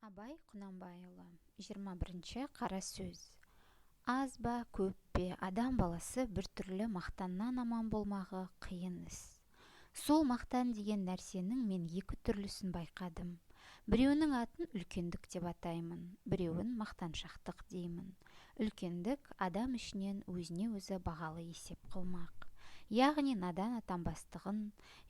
Абай Құнанбайұлы 21-ші қара сөз. Аз ба көп пе адам баласы біртүрлі мақтаннан аман болмағы қиын іс. Сол мақтан деген нәрсенің мен екі түрлісін байқадым. Біреуінің атын үлкендік деп атаймын, біреуін мақтаншақтық деймін. Үлкендік адам ішінен өзіне өзі бағалы есеп қылмақ. Яғни надан атанбастығын,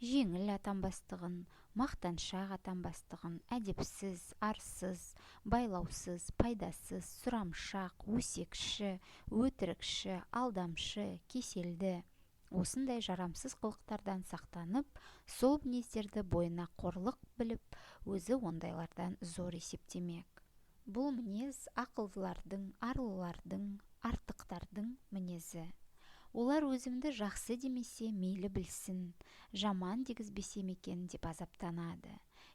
жеңіл атанбастығын, мақтаншақ атанбастығын, әдепсіз, арсыз, байлаусыз, пайдасыз, сұрамшақ, өсекші, өтірікші, алдамшы, кеселді, осындай жарамсыз қылықтардан сақтанып, сол мінездерді бойына қорлық біліп, өзі ондайлардан зор есептемек. Бұл мінез ақылдылардың, арлылардың, артықтардың мінезі. Олар өзімді жақсы демесе мейлі білсін, жаман дегізбесем екен деп азаптанады.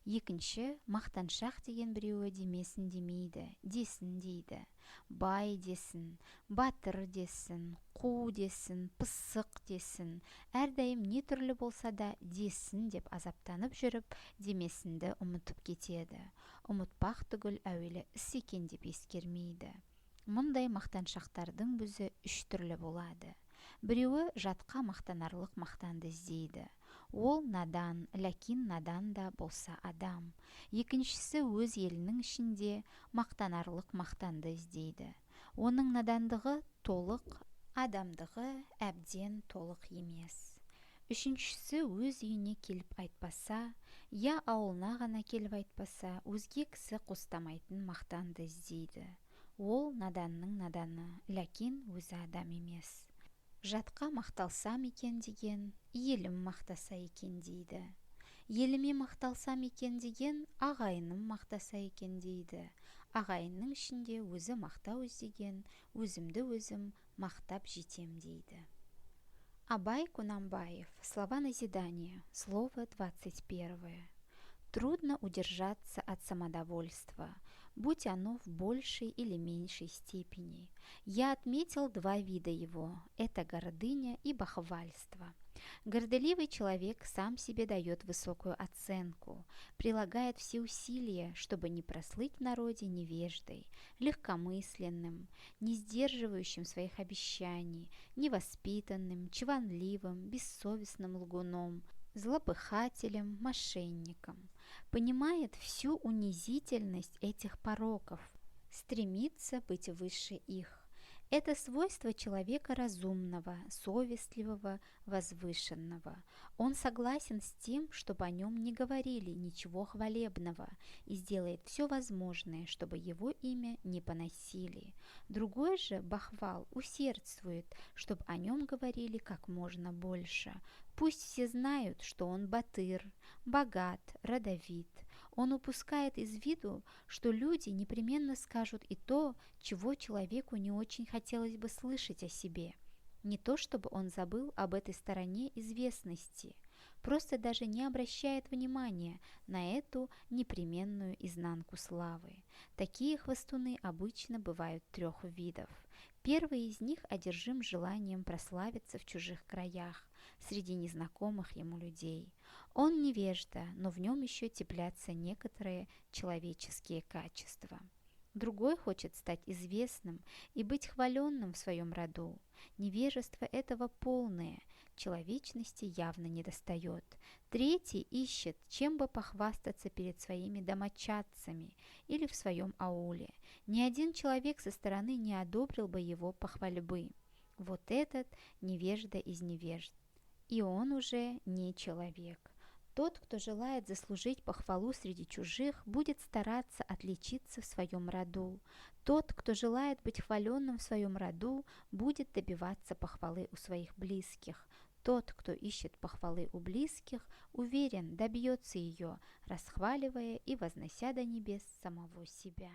Екінші, мақтаншақ деген біреуі демесін демейді, десін дейді. Бай десін, батыр десін, қу десін, пысық десін, әрдайым не түрлі болса да десін деп азаптанып жүріп, демесінді ұмытып кетеді. Ұмытпақ түгіл әуелі іс екен деп ескермейді. Мұндай мақтаншақтардың бүзі үш түрлі болады. Біреуі жатқа мақтанарлық мақтанды іздейді. Ол надан, ләкин надан да болса адам. Екіншісі өз елінің ішінде мақтанарлық мақтанды іздейді. Оның надандығы толық, адамдығы әбден толық емес. Үшіншісі өз үйіне келіп айтпаса, я ауылына ғана келіп айтпаса, өзге кісі қостамайтын мақтанды іздейді. Ол наданның наданы, ләкин өзі адам емес. Жатқа мақталсам екен деген, елім мақтаса екен дейді. Еліме мақталсам екен деген, ағайыным мақтаса екен дейді. Ағайынның ішінде өзі мақтау іздеген, өзімді өзім мақтап жетем дейді. Абай Құнанбаев. Слова назидания. Слово 21. Трудно удержаться от самодовольства, будь оно в большей или меньшей степени. Я отметил два вида его – это гордыня и бахвальство. Горделивый человек сам себе дает высокую оценку, прилагает все усилия, чтобы не прослыть в народе невеждой, легкомысленным, не сдерживающим своих обещаний, невоспитанным, чванливым, бессовестным лгуном, злопыхателем, мошенником, понимает всю унизительность этих пороков, стремится быть выше их. Это свойство человека разумного, совестливого, возвышенного. Он согласен с тем, чтобы о нем не говорили ничего хвалебного, и сделает все возможное, чтобы его имя не поносили. Другой же, бахвал, усердствует, чтобы о нем говорили как можно больше. Пусть все знают, что он батыр, богат, родовит. Он упускает из виду, что люди непременно скажут и то, чего человеку не очень хотелось бы слышать о себе. Не то чтобы он забыл об этой стороне известности, просто даже не обращает внимания на эту непременную изнанку славы. Такие хвастуны обычно бывают трех видов. Первый из них одержим желанием прославиться в чужих краях, среди незнакомых ему людей. Он невежда, но в нем еще теплятся некоторые человеческие качества. Другой хочет стать известным и быть хваленным в своем роду. Невежество этого полное, человечности явно недостает. Третий ищет, чем бы похвастаться перед своими домочадцами или в своем ауле. Ни один человек со стороны не одобрил бы его похвальбы. Вот этот невежда из невежд. И он уже не человек. Тот, кто желает заслужить похвалу среди чужих, будет стараться отличиться в своем роду. Тот, кто желает быть хваленным в своем роду, будет добиваться похвалы у своих близких. Тот, кто ищет похвалы у близких, уверен, добьется ее, расхваливая и вознося до небес самого себя.